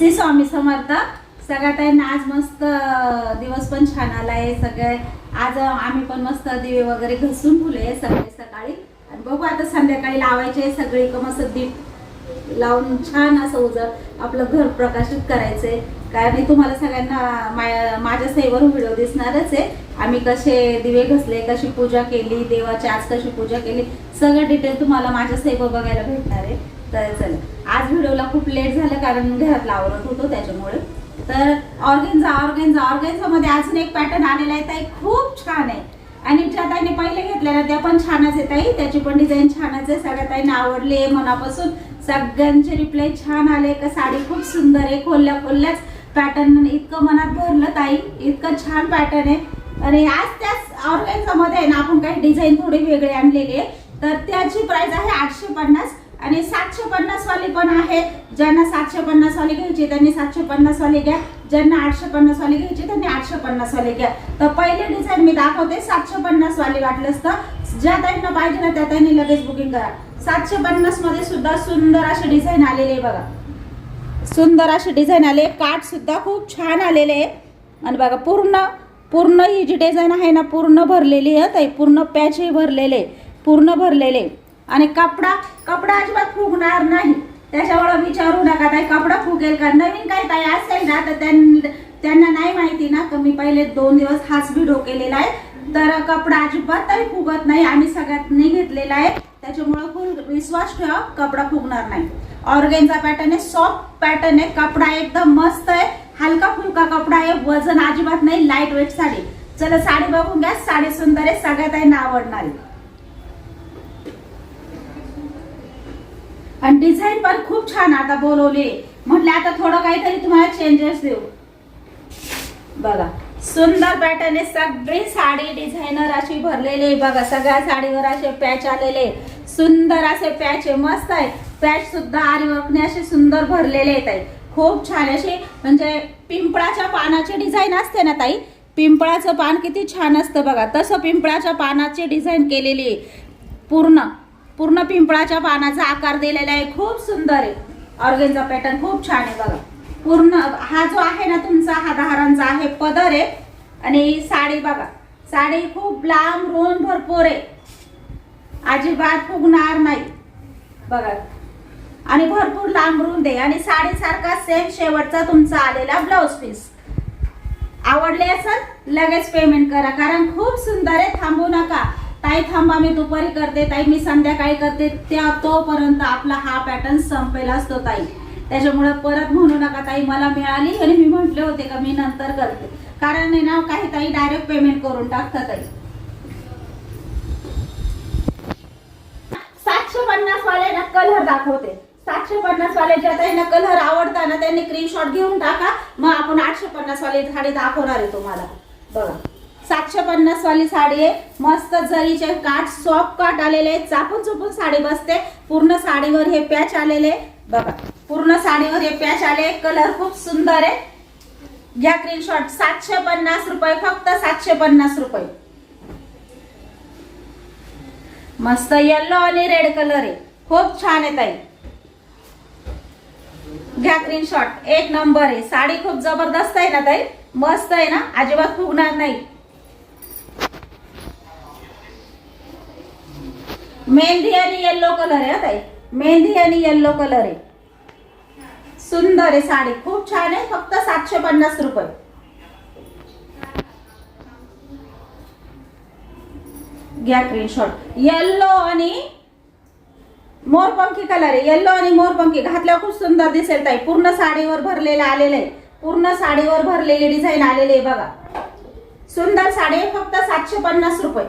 श्री स्वामी समर्थ. सगळ्यांना आज मस्त दिवस पण छान आलाय. सगळे आज आम्ही पण मस्त दिवे वगैरे घसून ठेवले सकाळी आणि बघू आता संध्याकाळी लावायचे. सगळी मस्त दीप लावून छान असं उजळ आपलं घर प्रकाशित करायचंय. कारण मी तुम्हाला सगळ्यांना माझ्या सहीवरून व्हिडिओ दिसणारच आहे. आम्ही कसे दिवे घसले, कशी पूजा केली, देवाची आज कशी पूजा केली, सगळं डिटेल तुम्हाला माझ्या सहीवर बघायला भेटणार आहे. तर चला, आज व्हिडिओला खूप लेट झालं कारण घरात आवरत होतो त्याच्यामुळे. तर ऑर्गेन्झा मध्ये अजून एक पॅटर्न आलेला आहे ताई, खूप छान आहे. आणि ज्या ताईने पहिले घेतल्या ना त्या पण छानच आहे ताई, त्याची पण डिझाईन छानच आहे. सगळ्या ताईंना आवडली आहे मनापासून. सगळ्यांचे रिप्लाय छान आले का साडी खूप सुंदर आहे. खोलल्याच पॅटर्न इतकं मनात भरलं ताई, इतकं छान पॅटर्न आहे. आणि आज त्याच ऑर्गेन्झा मध्ये ना आपण काही डिझाईन थोडी वेगळे आणलेले आहे. तर त्याची प्राइस आहे 850 आणि 750 वाली पण आहे. ज्यांना 750 वाली घ्यायची त्यांनी 750 वाली घ्या, ज्यांना 850 वाली घ्यायची त्यांनी 850 वाली घ्या. तर पहिले डिझाईन मी दाखवते 750 वाली. वाटलंच तर ज्या ताईंना पाहिजे ना त्या ताईंनी लगेच बुकिंग करा. 750 मध्ये सुद्धा सुंदर अशी डिझाईन आलेली आहे बघा. सुंदर अशी डिझाईन आले, काठ सुद्धा खूप छान आलेले आहे. आणि बघा पूर्ण ही जी डिझाईन आहे ना पूर्ण भरलेली आहे ताई, पूर्ण पॅच ही भरलेले, पूर्ण भरलेले. आणि कपडा अजिबात फुगणार नाही. त्याच्यामुळे विचारू नका ताई कपडा फुगेल का. नवीन काही ताई असेल ना तर त्यांना नाही माहिती ना का मी पहिले 2 दिवस हाच व्हिडिओ केलेला आहे. तर कपडा अजिबात ताई फुगत नाही, आम्ही सगळ्यांनी घेतलेला आहे. त्याच्यामुळे फुल विश्वास ठेवा, कपडा फुगणार नाही. ऑर्गेन्झा पॅटर्न आहे, सॉफ्ट पॅटर्न आहे, कपडा एकदम मस्त आहे, हलका फुलका कपडा आहे, वजन अजिबात नाही, लाईट वेट साडी. चला साडी बघून घ्या, साडी सुंदर आहे, सगळ्या ताईंना आवडणार आहे. आणि डिझाईन पण खूप छान आता बोलवले, म्हटले आता थोडं काहीतरी तुम्हाला चेंजेस देऊ. बघा सुंदर पॅटर्न आहे, सगळी साडी डिझायनर अशी भरलेली आहे बघा. सगळ्या साडीवर असे पॅच आलेले, सुंदर असे पॅच आहे, मस्त आहे. पॅच सुद्धा आरी वर्कने असे सुंदर भरलेले आहेत ताई, खूप छान असे. म्हणजे पिंपळाच्या पानाची डिझाईन असते ना ताई, पिंपळाचं पान किती छान असतं बघा, तसं पिंपळाच्या पानाची डिझाईन केलेली आहे. पूर्ण पिंपळाच्या पानाचा आकार दिलेला आहे, खूप सुंदर आहे. ऑर्गेन्झा पॅटर्न खूप छान आहे बघा. पूर्ण हा जो आहे ना तुमचा हा दारांचा आहे, पदर आहे. आणि साडी बघा, साडी खूप लांब रुंद भरपूर आहे, अजिबात फुगणार नाही बघा. आणि भरपूर लांब रुंद आहे. आणि साडीसारखा सेम शेवटचा तुमचा आलेला ब्लाउज पीस. आवडले असेल लगेच पेमेंट करा कारण खूप सुंदर आहे. थांबू नका ताई, थांबा मी दुपारी करते ताई, मी संध्याकाळी करते, त्या तोपर्यंत आपला हा पॅटर्न संपेल असतो ताई. त्याच्यामुळे परत म्हणू नका ताई मला मिळाली आणि मी म्हटले होते का मी नंतर करते. कारण आहे ना काही ताई डायरेक्ट पेमेंट करून टाकतात ताई. 750 वाले ना कलर दाखवते. 750 वाले ज्या ताईंना कलर आवडतात ना त्यांनी स्क्रीनशॉट घेऊन टाका. मग आपण 850 वाली साडी दाखवणार आहे तुम्हाला बघा. 750 वाली साडी आहे, मस्त जरीचे काठ, सॉफ्ट काठ आलेले, चापून चुपून साडी बसते. पूर्ण साडीवर हे पॅच आलेले बघा, पूर्ण साडीवर हे पॅच आले. कलर खूप सुंदर आहे, घ्या स्क्रीनशॉट. 750 रुपये, फक्त 750 रुपये. मस्त येलो आणि रेड कलर आहे, खूप छान आहे ताई, घ्या स्क्रीनशॉट. एक नंबर आहे साडी, खूप जबरदस्त आहे ना ताई, मस्त आहे ना, अजिबात फुगणार नाही. मेहंदी आणि येल्लो कलर आहे ताई, मेहंदी आणि येल्लो कलर आहे, सुंदर आहे साडी, खूप छान आहे. फक्त 750 रुपये. घ्या स्क्रीनशॉट. येल्लो आणि मोरपंखी कलर आहे, येल्लो आणि मोरपंखी घातल्यावर खूप सुंदर दिसेल ताई. पूर्ण साडीवर भरलेले आलेले आहे, पूर्ण साडीवर भरलेली डिझाईन आलेली आहे बघा. सुंदर साडी, फक्त 750 रुपये.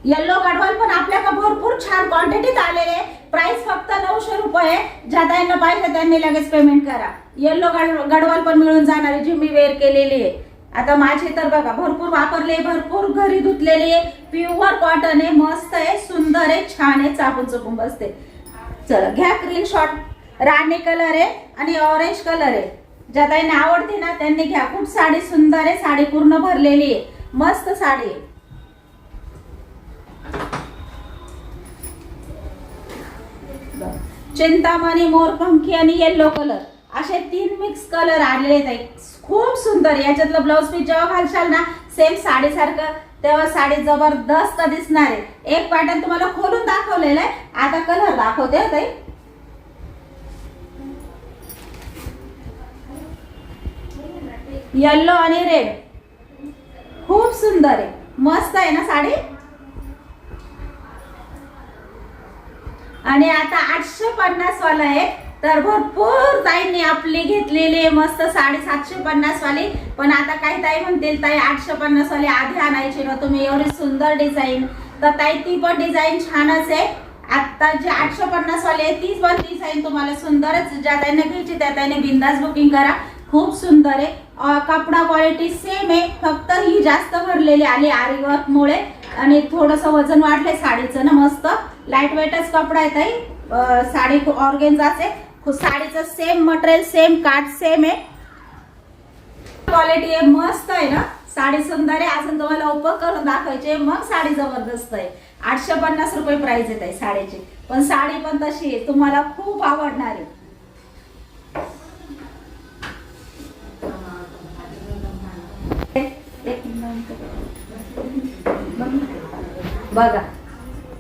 येल्लो गडवाल पण आपल्याकडे भरपूर छान क्वांटिटीत आलेले, प्राइस फक्त 900 रुपये. ज्या ताईंना पाहिजे त्यांनी लगेच पेमेंट करा. येल्लो गडवाल पण मिळून जाणार आहे, जी मी वेअर केलेली आहे. आता माझी तर बघा भरपूर वापरले, भरपूर घरी धुतलेली आहे, प्युअर कॉटन आहे, मस्त आहे, सुंदर आहे, छान आहे, चापून चुपून बसते. चला घ्या स्क्रीनशॉट. राणी कलर आहे आणि ऑरेंज कलर आहे, ज्या ताईंना आवडते ना त्यांनी घ्या. खूप साडी सुंदर आहे, साडी पूर्ण भरलेली आहे, मस्त साडी आहे. चिंतामणी, मोरपंखी आणि येल्लो कलर असे 3 मिक्स कलर आलेले आहेत. खूप सुंदर. याच्यातलं ब्लाऊज पीस जेव्हा घालशाल ना सेम साडीसारखं, तेव्हा साडी जबरदस्त दिसणार आहे. एक पॅटर्न तुम्हाला खोलून दाखवलेलं आहे, आता कलर दाखवते ताई. येल्लो आणि रेड खूप सुंदर आहे, मस्त आहे ना साडी. आणि आता 850 वाला आहे, तर भरपूर ताईंनी आपली घेतलेली मस्त साडी 750 वाली. पण आता काही ताई म्हणतील ताई 850 वाली आधी आणायची ना तुम्ही, एवढी सुंदर डिझाईन. तर ताई ती पण डिझाईन छानच आहे. आता जे 850 वाली आहे ती पण डिझाईन तुम्हाला सुंदरच, ज्या ताईंना घ्यायची त्या ताईंनी बिंदास बुकिंग करा. खूप सुंदर आहे. कपडा क्वालिटी सेम आहे, फक्त ही जास्त भरलेली आली आरी वर्क मुळे आणि थोडस वजन वाढलंय साडीचं ना. मस्त लाईट वेटच कपडा आहे ताई. साडी ऑर्गेन्झाच आहे. साडीचं सेम मटेरियल, सेम काठ सेम आहे. क्वालिटी आहे, मस्त आहे ना साडी, सुंदर आहे. अजून तुम्हाला ओपन करून दाखवायचे, मग साडी जबरदस्त आहे. 850 रुपये प्राइस आहे ताई साडीची, पण साडी पण तशी आहे, तुम्हाला खूप आवडणार आहे. बघा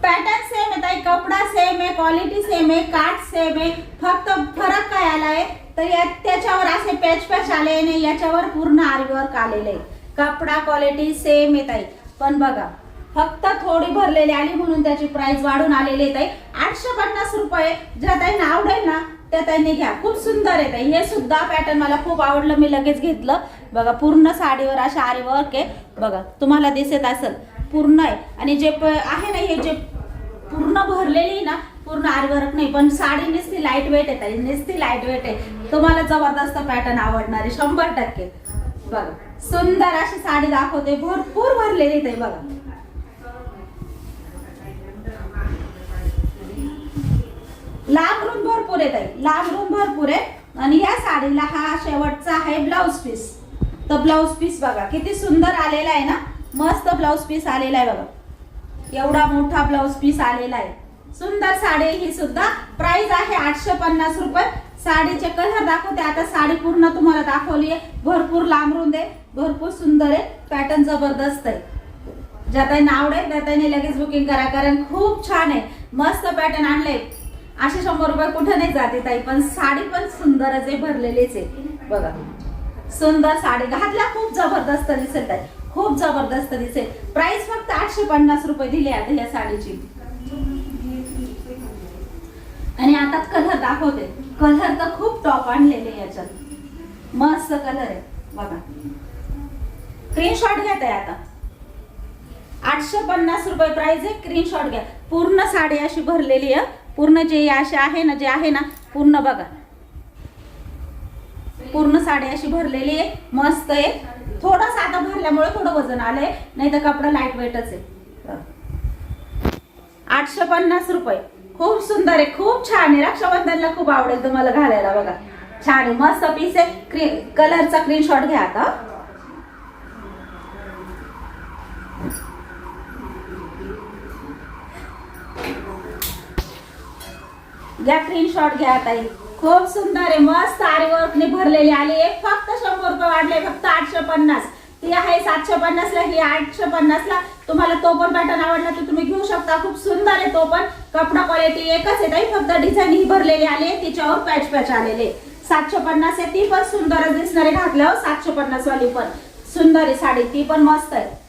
पॅटर्न सेम आहे ताई, कपडा सेम आहे, क्वालिटी सेम आहे, काठ सेम आहे. फक्त फरक काय आलाय तर त्याच्यावर असे पॅच पॅच आले नाही, याच्यावर पूर्ण आरी वर्क आलेले आहे. कपडा क्वालिटी सेम आहे ताई, पण बघा फक्त थोडी भरलेली आली म्हणून त्याची प्राइस वाढून आलेली आहे ताई. 850 रुपये. ज्या ताईंना आवडेल ना त्या ताईंनी घ्या. खूप सुंदर आहे ताई. हे सुद्धा पॅटर्न मला खूप आवडलं, मी लगेच घेतलं. बघा पूर्ण साडीवर असे आरी वर्क आहे. बघा तुम्हाला दिसत असेल पूर्ण आहे. आणि जे आहे ना हे जे पूर्ण भरलेली ना पूर्ण आरी वर्क नाही, पण साडी नुसती लाईट वेट आहे ताई, नुसती लाईट वेट आहे. तुम्हाला जबरदस्त पॅटर्न आवडणार आहे 100%. बघा सुंदर अशी साडी दाखवते, भरपूर भरलेली ताई. बघा लांब रूम भरपूर आहे ताई, लांब रूम भरपूर आहे. आणि या साडीला हा शेवटचा आहे ब्लाउज पीस. तर ब्लाउज पीस बघा किती सुंदर आलेला आहे ना, मस्त ब्लाउज पीस आलेला आहे. बघा एवढा मोठा ब्लाउज पीस आलेला आहे. सुंदर साडी. ही सुद्धा प्राइस आहे 850 रुपये. साडीचे कलर दाखवते आता. साडी पूर्ण तुम्हाला दाखवली आहे, भरपूर लांब रुंद आहे, भरपूर सुंदर आहे. पॅटर्न जबरदस्त आहे. ज्या ताईंना आवडेल त्या ताईंनी लगेच बुकिंग करा, कारण खूप छान आहे. मस्त पॅटर्न आणले. असे 100 रुपये कुठे नाही जाते ताई, पण साडी पण सुंदरच आहे, भरलेलीच आहे. बघा सुंदर साडी घातल्या खूप जबरदस्त दिसेल ताई, खूप जबरदस्त दिसेल. प्राइस फक्त 850 रुपये दिले आता या साडीची. आणि आता कलर दाखवते. कलर तर खूप टॉप आणलेले याच्यात, मस्त कलर आहे. बघा स्क्रीनशॉट घ्या ताई. आता 850 रुपये प्राइस आहे, स्क्रीनशॉट घ्या. पूर्ण साडी अशी भरलेली आहे, पूर्ण जे अशी आहे ना, जे आहे ना पूर्ण बघा पूर्ण साडी अशी भरलेली आहे, मस्त आहे. थोडं साधा भरल्यामुळे थोडं वजन आलंय, नाही तर कपडा लाईट वेटच आहे. 850 रुपये. खूप सुंदर आहे, खूप छान आहे. रक्षाबंधनला खूप आवडेल तुम्हाला घालायला. बघा छान आहे, मस्त पीस आहे. कलरचा स्क्रीनशॉट घ्या आता. घ्या स्क्रीनशॉट घ्या ताई. खूप सुंदर आहे, मस्त आरी वर्कने भरलेली आली आहे. फक्त 100 रुपये वाढले, फक्त 850. ती आहे 750 ला, ही 850 ला. तुम्हाला तो पण पॅटर्न आवडला तर तुम्ही घेऊ शकता. खूप सुंदर आहे तो पण. कपडा क्वालिटी एकच आहे ताई, फक्त डिझाईन ही भरलेली आली आहे, तिच्यावर पॅच पॅच आलेले. 750 आहे. ती पण सुंदर दिसणारे घातल्यावर. 750 वाली पण सुंदर आहे साडी, ती पण मस्त आहे.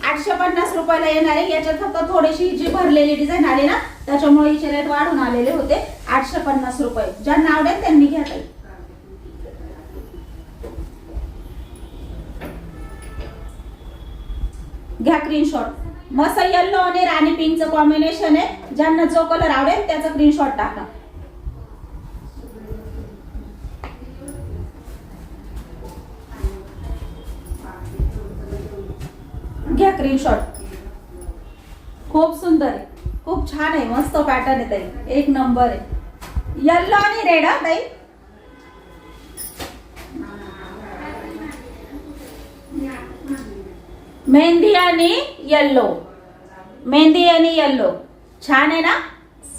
850 रुपयाला येणार आहे. याच्यात फक्त थोडीशी जी भरलेली डिझाईन आली ना त्याच्यामुळे हिचे रेट वाढून आलेले होते. 850 रुपये. ज्यांना आवडेल त्यांनी घ्या ताई. घ्या स्क्रीनशॉट. मस्त येल्लो आणि राणी पिंकचं कॉम्बिनेशन आहे. ज्यांना जो कलर आवडेल त्याचा स्क्रीनशॉट टाका. घ्या स्क्रीनशॉट. खूप सुंदर आहे, खूप छान आहे, मस्त पॅटर्न आहे ताई, एक नंबर आहे. येल्लो आणि रेड हा ताई. मेहंदी आणि येल्लो, मेहंदी आणि येल्लो छान आहे ना.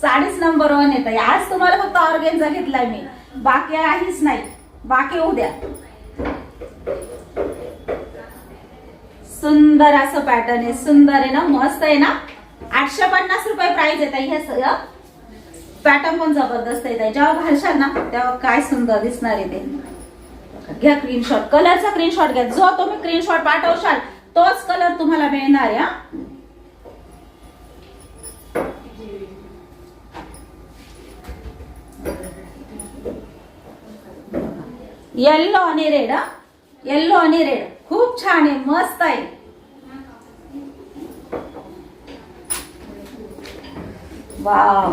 साडीच नंबर 1 येत आहे. आज तुम्हाला फक्त ऑर्गेन्झा घेतलाय मी, बाकी काहीच नाही, बाकी उद्या. सुंदर असं पॅटर्न आहे, सुंदर आहे ना, मस्त आहे ना. 850 रुपये प्राइस येत आहे. हे सगळं पॅटर्न पण जबरदस्त येत आहे. जेव्हा घालशाल ना तेव्हा काय सुंदर दिसणार आहे ते. घ्या स्क्रीनशॉट, कलरचा स्क्रीनशॉट घ्या. जो तुम्ही स्क्रीनशॉट पाठवशाल तोच कलर तुम्हाला मिळणार आहे. येल्लो आणि रेड, येल्लो आणि रेड खूप छान आहे, मस्त आहे. वाव,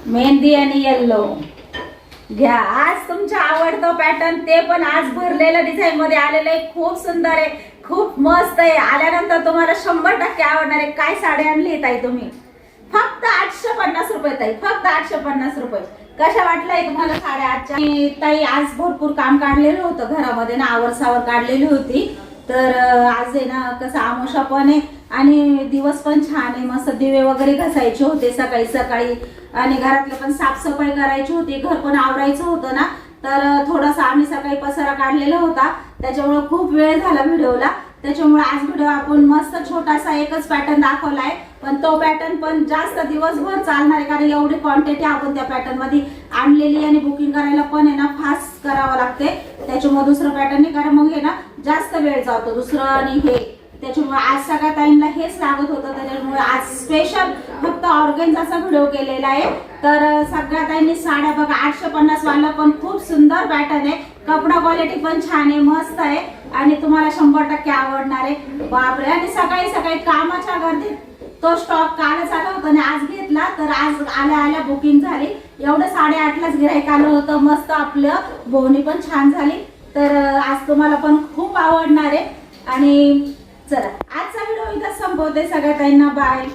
मेहंदी आणि येल्लो घ्या. आज तुमच्या आवडतं पॅटर्न, ते पण आज भरलेल्या डिझाईन मध्ये आलेलं आहे. खूप सुंदर आहे, खूप मस्त आहे. आल्यानंतर तुम्हाला 100% आवडणार आहे. काय साडी आणली ताई तुम्ही? फक्त 850 रुपये ताई, फक्त 850 रुपये. कशा वाटलंय तुम्हाला साड्या आजच्या? ताई आज भरपूर काम काढलेलं होतं घरामध्ये ना, आवरसावर काढलेली होती. तर आज आहे ना कसं आमोशा पण आहे आणि दिवस पण छान आहे. मस्त दिवे वगैरे घासायचे होते सकाळी सकाळी आणि घरातलं पण साफसफाई करायची होती, घर पण आवरायचं होतं ना. तर थोडासा आम्ही सकाळी पसारा काढलेला होता, त्याच्यामुळे खूप वेळ झाला व्हिडिओला. त्याच्यामुळे आज व्हिडिओ आपण मस्त छोटासा एकच पॅटर्न दाखवलाय, पण तो पॅटर्न पण जास्त दिवसभर चालणार आहे, कारण एवढी क्वांटिटी आपण त्या पॅटर्न मध्ये आणलेली आणि बुकिंग करायला पण आहे ना फास्ट करावं लागते. त्याच्यामुळे दुसरं पॅटर्न नाही, कारण मग हे ना जास्त वेळ जातो दुसरं आणि हे. त्याच्यामुळे आज सगळ्या टाइमला हेच लागत होतं, त्याच्यामुळे आज स्पेशल फक्त ऑर्गेन्झाचा व्हिडिओ केलेला आहे. तर सगळ्या टाइमनी साड्या बघा, 850 वाला पण खूप सुंदर पॅटर्न आहे. कपडा क्वालिटी पण छान आहे, मस्त आहे आणि तुम्हाला 100% आवडणार आहे. बापरे, आणि सकाळी सकाळी कामाच्या गर्दीत तो स्टॉक कालच आला होता आणि आज घेतला, तर आज आल्या आल्या बुकिंग झाली. एवढं 8:30लाच गिऱ्हाईक आलं होतं. मस्त आपलं बोहणी पण छान झाली. तर आज तुम्हाला पण खूप आवडणार आहे. आणि चला आजचा व्हिडिओ इथं संपवते. सगळ्या ताईंना बाय.